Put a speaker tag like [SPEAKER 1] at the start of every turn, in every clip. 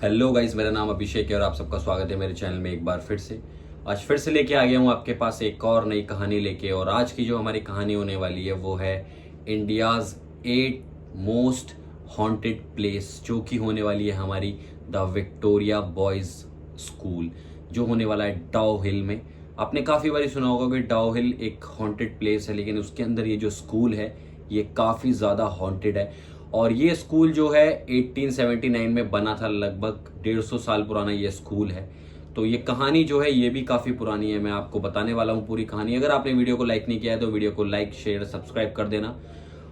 [SPEAKER 1] Hello guys, मेरा नाम अभिषेक है और आप सबका स्वागत है मेरे चैनल में एक बार फिर से। आज फिर से लेके आ गया हूँ आपके पास एक और नई कहानी लेके। और आज की जो हमारी कहानी होने वाली है वो है इंडियाज़ 8 मोस्ट हॉन्टेड प्लेस, जो कि होने वाली है हमारी द विक्टोरिया बॉयज़ स्कूल, जो होने वाला है डाउ हिल में। आपने काफ़ी बार सुना होगा कि डाउ हिल एक हॉन्टेड प्लेस है, लेकिन उसके अंदर ये जो स्कूल है ये काफ़ी ज़्यादा हॉन्टेड है। और ये स्कूल जो है 1879 में बना था, लगभग 150 साल पुराना ये स्कूल है। तो ये कहानी जो है ये भी काफ़ी पुरानी है। मैं आपको बताने वाला हूँ पूरी कहानी। अगर आपने वीडियो को लाइक नहीं किया है तो वीडियो को लाइक शेयर सब्सक्राइब कर देना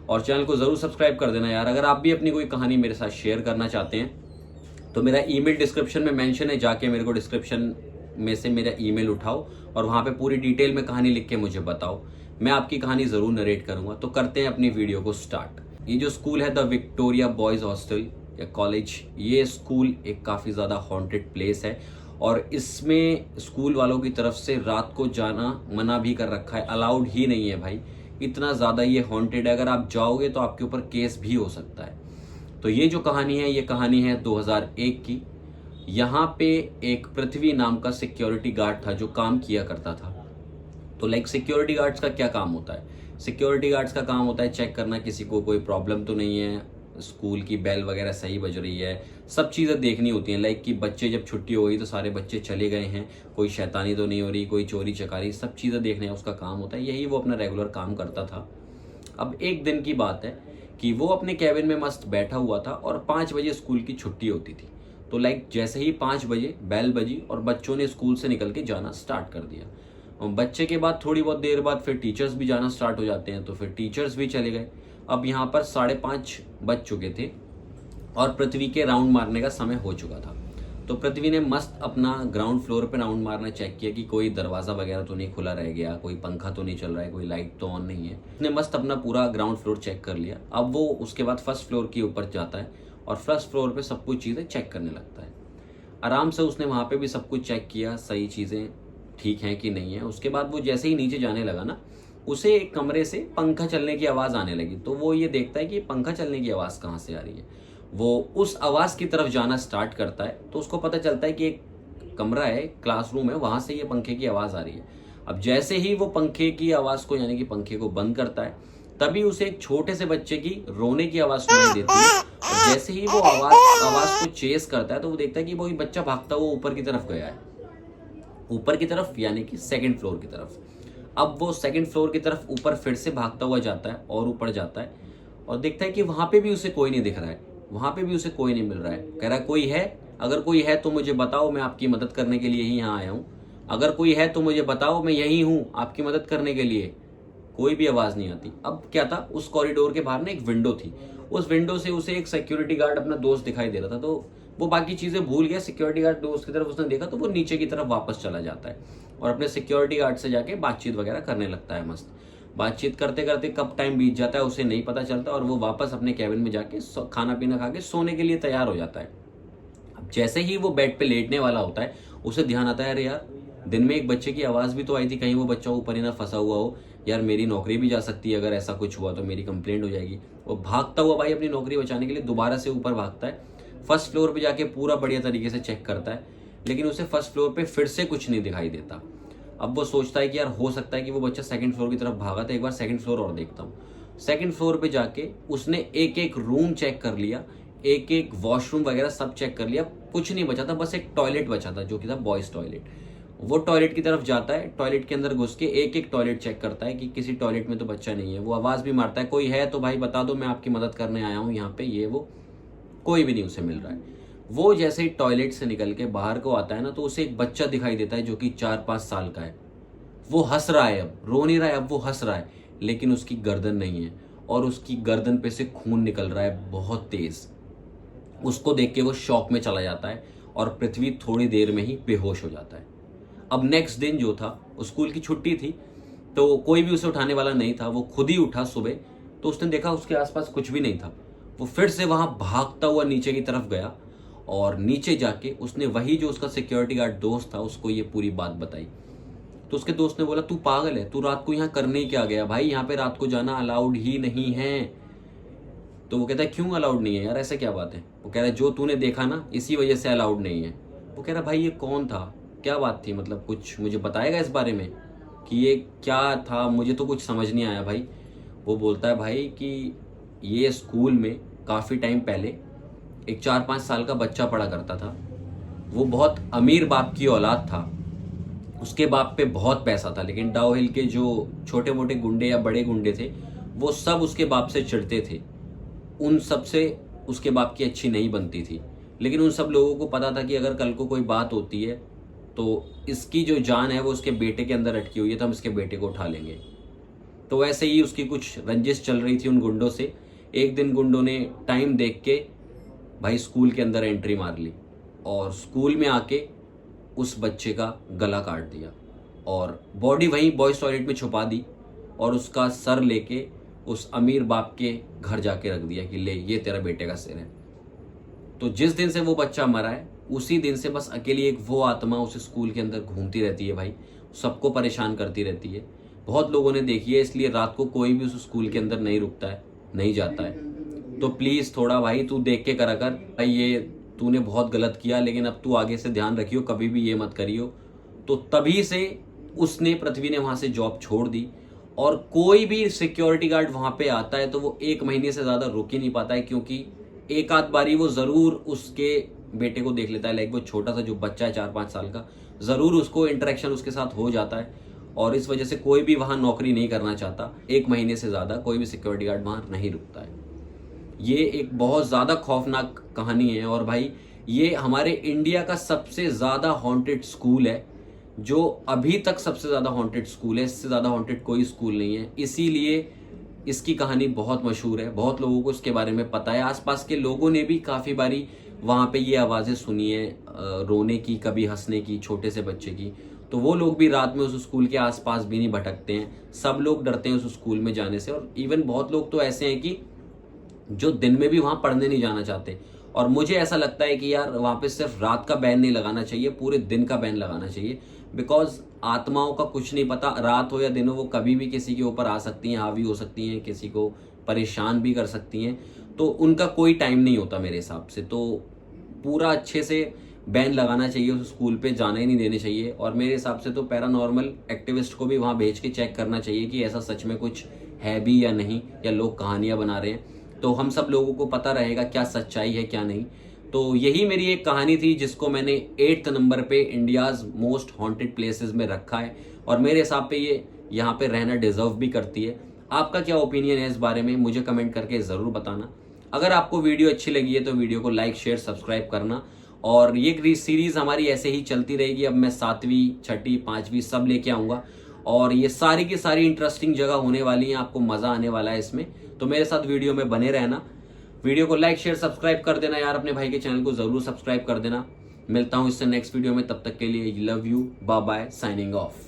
[SPEAKER 1] और चैनल को ज़रूर सब्सक्राइब कर देना यार। अगर आप भी अपनी कोई कहानी मेरे साथ शेयर करना चाहते हैं तो मेरा ईमेल डिस्क्रिप्शन में मेंशन है, जाके मेरे को डिस्क्रिप्शन में से मेरा ईमेल उठाओ और वहाँ पे पूरी डिटेल में कहानी लिख के मुझे बताओ। मैं आपकी कहानी ज़रूर नरेट करूँगा। तो करते हैं अपनी वीडियो को स्टार्ट। ये जो स्कूल है द विक्टोरिया बॉयज़ हॉस्टल या कॉलेज, ये स्कूल एक काफ़ी ज़्यादा हॉन्टेड प्लेस है और इसमें स्कूल वालों की तरफ से रात को जाना मना भी कर रखा है, अलाउड ही नहीं है भाई। इतना ज़्यादा ये हॉन्टेड है, अगर आप जाओगे तो आपके ऊपर केस भी हो सकता है। तो ये जो कहानी है ये कहानी है 2001 की। यहाँ पे एक पृथ्वी नाम का सिक्योरिटी गार्ड था जो काम किया करता था। तो लाइक सिक्योरिटी गार्ड्स का क्या काम होता है? सिक्योरिटी गार्ड्स का काम होता है चेक करना किसी को कोई प्रॉब्लम तो नहीं है, स्कूल की बेल वगैरह सही बज रही है, सब चीज़ें देखनी होती हैं। लाइक कि बच्चे जब छुट्टी हो गई तो सारे बच्चे चले गए हैं, कोई शैतानी तो नहीं हो रही, कोई चोरी चकारी, सब चीज़ें देखने का उसका काम होता है। यही वो अपना रेगुलर काम करता था। अब एक दिन की बात है कि वो अपने कैबिन में मस्त बैठा हुआ था और 5 बजे स्कूल की छुट्टी होती थी। तो लाइक जैसे ही 5 बजे बेल बजी और बच्चों ने स्कूल से निकल के जाना स्टार्ट कर दिया। और बच्चे के बाद थोड़ी बहुत देर बाद फिर टीचर्स भी जाना स्टार्ट हो जाते हैं, तो फिर टीचर्स भी चले गए। अब यहाँ पर 5:30 बज चुके थे और पृथ्वी के राउंड मारने का समय हो चुका था। तो पृथ्वी ने मस्त अपना ग्राउंड फ्लोर पे राउंड मारना चेक किया कि कोई दरवाज़ा वगैरह तो नहीं खुला रह गया, कोई पंखा तो नहीं चल रहा है, कोई लाइट तो ऑन नहीं है। उसने मस्त अपना पूरा ग्राउंड फ्लोर चेक कर लिया। अब वो उसके बाद फर्स्ट फ्लोर के ऊपर जाता है और फर्स्ट फ्लोर पे सब कुछ चीज़ें चेक करने लगता है। आराम से उसने वहाँ पे भी सब कुछ चेक किया, सही चीज़ें ठीक हैं कि नहीं है। उसके बाद वो जैसे ही नीचे जाने लगा ना, उसे एक कमरे से पंखा चलने की आवाज़ आने लगी। तो वो ये देखता है कि पंखा चलने की आवाज़ कहाँ से आ रही है। वो उस आवाज़ की तरफ जाना स्टार्ट करता है तो उसको पता चलता है कि एक कमरा है, क्लासरूम है, वहाँ से ये पंखे की आवाज़ आ रही है। अब जैसे ही वो पंखे की आवाज़ को यानी कि पंखे को बंद करता है, तभी उसे एक छोटे से बच्चे की रोने की आवाज़ सुनाई देती है। और जैसे ही वो आवाज़ को चेस करता है तो वो देखता है कि वो बच्चा भागता हुआ ऊपर की तरफ गया है, ऊपर की तरफ यानी कि सेकंड फ्लोर की तरफ। अब वो सेकंड फ्लोर की तरफ ऊपर फिर से भागता हुआ जाता है और ऊपर जाता है और देखता है कि वहां पे भी उसे कोई नहीं दिख रहा है, वहां पे भी उसे कोई नहीं मिल रहा है। कह रहा है कोई है? अगर कोई है तो मुझे बताओ, मैं आपकी मदद करने के लिए ही यहाँ आया हूँ। अगर कोई है तो मुझे बताओ, मैं यही हूँ आपकी मदद करने के लिए। कोई भी आवाज नहीं आती। अब क्या था, उस कॉरिडोर के बाहर ना एक विंडो थी। उस विंडो से उसे एक सिक्योरिटी गार्ड अपना दोस्त दिखाई दे रहा था। तो वो बाकी चीजें भूल गया, सिक्योरिटी गार्ड दोस्त की तरफ उसने देखा तो वो नीचे की तरफ वापस चला जाता है और अपने सिक्योरिटी गार्ड से जाके बातचीत वगैरह करने लगता है। मस्त बातचीत करते करते कब टाइम बीत जाता है उसे नहीं पता चलता और वो वापस अपने कैबिन में जाके खाना पीना खा के सोने के लिए तैयार हो जाता है। अब जैसे ही वो बेड पे लेटने वाला होता है उसे ध्यान आता है, अरे यार दिन में एक बच्चे की आवाज़ भी तो आई थी, कहीं वो बच्चा ऊपर ही ना फंसा हुआ हो। यार मेरी नौकरी भी जा सकती है, अगर ऐसा कुछ हुआ तो मेरी कंप्लेंट हो जाएगी। वो भागता हुआ भाई अपनी नौकरी बचाने के लिए दोबारा से ऊपर भागता है। फर्स्ट फ्लोर पे जाके पूरा बढ़िया तरीके से चेक करता है, लेकिन उसे फर्स्ट फ्लोर पे फिर से कुछ नहीं दिखाई देता। अब वो सोचता है कि यार हो सकता है कि वो बच्चा सेकंड फ्लोर की तरफ भागा था, एक बार सेकंड फ्लोर और देखता हूँ। सेकंड फ्लोर पे जाके उसने एक एक रूम चेक कर लिया, एक एक वॉशरूम वगैरह सब चेक कर लिया, कुछ नहीं बचा था, बस एक टॉयलेट बचा था जो कि था बॉयज टॉयलेट। वो टॉयलेट की तरफ जाता है, टॉयलेट के अंदर घुस के एक एक टॉयलेट चेक करता है कि किसी टॉयलेट में तो बच्चा नहीं है। वो आवाज़ भी मारता है, कोई है तो भाई बता दो, मैं आपकी मदद करने आया हूँ यहाँ पे, ये वो। कोई भी नहीं उसे मिल रहा है। वो जैसे ही टॉयलेट से निकल के बाहर को आता है ना, तो उसे एक बच्चा दिखाई देता है जो कि 4-5 साल का है। वो हंस रहा है, अब रो नहीं रहा है, अब वो हंस रहा है, लेकिन उसकी गर्दन नहीं है और उसकी गर्दन पे से खून निकल रहा है बहुत तेज। उसको देख के वो शॉक में चला जाता है और पृथ्वी थोड़ी देर में ही बेहोश हो जाता है। अब नेक्स्ट दिन जो था, स्कूल की छुट्टी थी, तो कोई भी उसे उठाने वाला नहीं था। वो खुद ही उठा सुबह, तो उसने देखा उसके आसपास कुछ भी नहीं था। वो फिर से वहां भागता हुआ नीचे की तरफ गया और नीचे जाके उसने वही जो उसका सिक्योरिटी गार्ड दोस्त था उसको ये पूरी बात बताई। तो उसके दोस्त ने बोला, तू पागल है, तू रात को यहाँ करने ही क्या गया भाई, यहाँ पे रात को जाना अलाउड ही नहीं है। तो वो कहता है क्यों अलाउड नहीं है यार, ऐसा क्या बात है? वो कह रहा है जो तूने देखा ना इसी वजह से अलाउड नहीं है। वो कह रहा भाई ये कौन था, क्या बात थी, मतलब कुछ मुझे बताएगा इस बारे में कि ये क्या था, मुझे तो कुछ समझ नहीं आया भाई। वो बोलता है भाई कि ये स्कूल में काफ़ी टाइम पहले एक 4-5 साल का बच्चा पढ़ा करता था। वो बहुत अमीर बाप की औलाद था, उसके बाप पे बहुत पैसा था, लेकिन डाउहिल के जो छोटे मोटे गुंडे या बड़े गुंडे थे वो सब उसके बाप से चिढ़ते थे। उन सब से उसके बाप की अच्छी नहीं बनती थी, लेकिन उन सब लोगों को पता था कि अगर कल को कोई बात होती है तो इसकी जो जान है वो उसके बेटे के अंदर अटकी हुई है, तो हम इसके बेटे को उठा लेंगे। तो वैसे ही उसकी कुछ रंजिश चल रही थी उन गुंडों से। एक दिन गुंडों ने टाइम देख के भाई स्कूल के अंदर एंट्री मार ली और स्कूल में आके उस बच्चे का गला काट दिया और बॉडी वहीं बॉयज टॉयलेट में छुपा दी और उसका सर लेके उस अमीर बाप के घर जाके रख दिया कि ले ये तेरा बेटे का सिर है। तो जिस दिन से वो बच्चा मरा है उसी दिन से बस अकेली एक वो आत्मा उस स्कूल के अंदर घूमती रहती है भाई, सबको परेशान करती रहती है। बहुत लोगों ने देखी है, इसलिए रात को कोई भी उस स्कूल के अंदर नहीं रुकता है, नहीं जाता है। तो प्लीज़ थोड़ा भाई तू देख के करा कर भाई, ये तूने बहुत गलत किया, लेकिन अब तू आगे से ध्यान रखियो, कभी भी ये मत करियो। तो तभी से उसने, पृथ्वी ने वहाँ से जॉब छोड़ दी और कोई भी सिक्योरिटी गार्ड वहाँ पे आता है तो वो 1 महीने से ज़्यादा रुक ही नहीं पाता है, क्योंकि एक आध बारी वो ज़रूर उसके बेटे को देख लेता है, लाइक वो छोटा सा जो बच्चा है 4-5 साल का, ज़रूर उसको इंटरेक्शन उसके साथ हो जाता है और इस वजह से कोई भी वहाँ नौकरी नहीं करना चाहता। 1 महीने से ज़्यादा कोई भी सिक्योरिटी गार्ड वहाँ नहीं रुकता है। ये एक बहुत ज़्यादा खौफनाक कहानी है और भाई ये हमारे इंडिया का सबसे ज़्यादा हॉन्टेड स्कूल है, जो अभी तक सबसे ज़्यादा हॉन्टेड स्कूल है। इससे ज़्यादा हॉन्टेड कोई स्कूल नहीं है, इसीलिए इसकी कहानी बहुत मशहूर है, बहुत लोगों को इसके बारे में पता है। आसपास के लोगों ने भी काफ़ी बारी वहाँ पे ये आवाज़ें सुनी है, रोने की, कभी हंसने की, छोटे से बच्चे की। तो वो लोग भी रात में उस स्कूल के आसपास भी नहीं भटकते हैं, सब लोग डरते हैं उस स्कूल में जाने से। और इवन बहुत लोग तो ऐसे हैं कि जो दिन में भी वहाँ पढ़ने नहीं जाना चाहते। और मुझे ऐसा लगता है कि यार वहाँ पे सिर्फ रात का बैन नहीं लगाना चाहिए, पूरे दिन का बैन लगाना चाहिए, बिकॉज आत्माओं का कुछ नहीं पता, रात हो या दिन हो वो कभी भी किसी के ऊपर आ सकती हैं, हावी हो सकती हैं, किसी को परेशान भी कर सकती हैं। तो उनका कोई टाइम नहीं होता मेरे हिसाब से। तो पूरा अच्छे से बैन लगाना चाहिए, उस स्कूल पे जाना ही नहीं देने चाहिए। और मेरे हिसाब से तो पैरानॉर्मल एक्टिविस्ट को भी वहाँ भेज के चेक करना चाहिए कि ऐसा सच में कुछ है भी या नहीं, या लोग कहानियाँ बना रहे हैं। तो हम सब लोगों को पता रहेगा क्या सच्चाई है क्या नहीं। तो यही मेरी एक कहानी थी जिसको मैंने 8th नंबर पे इंडियाज़ मोस्ट हॉन्टेड प्लेसेस में रखा है और मेरे हिसाब पे ये यहाँ पे रहना डिजर्व भी करती है। आपका क्या ओपिनियन है इस बारे में, मुझे कमेंट करके ज़रूर बताना। अगर आपको वीडियो अच्छी लगी है तो वीडियो को लाइक, शेयर, सब्सक्राइब करना। और ये सीरीज़ हमारी ऐसे ही चलती रहेगी। अब मैं 7वीं, 6ठी, 5वीं सब लेके आऊँगा और ये सारी की सारी इंटरेस्टिंग जगह होने वाली हैं, आपको मज़ा आने वाला है इसमें। तो मेरे साथ वीडियो में बने रहना। वीडियो को लाइक, शेयर, सब्सक्राइब कर देना यार, अपने भाई के चैनल को ज़रूर सब्सक्राइब कर देना। मिलता हूँ इससे नेक्स्ट वीडियो में, तब तक के लिए love you, bye bye, signing of.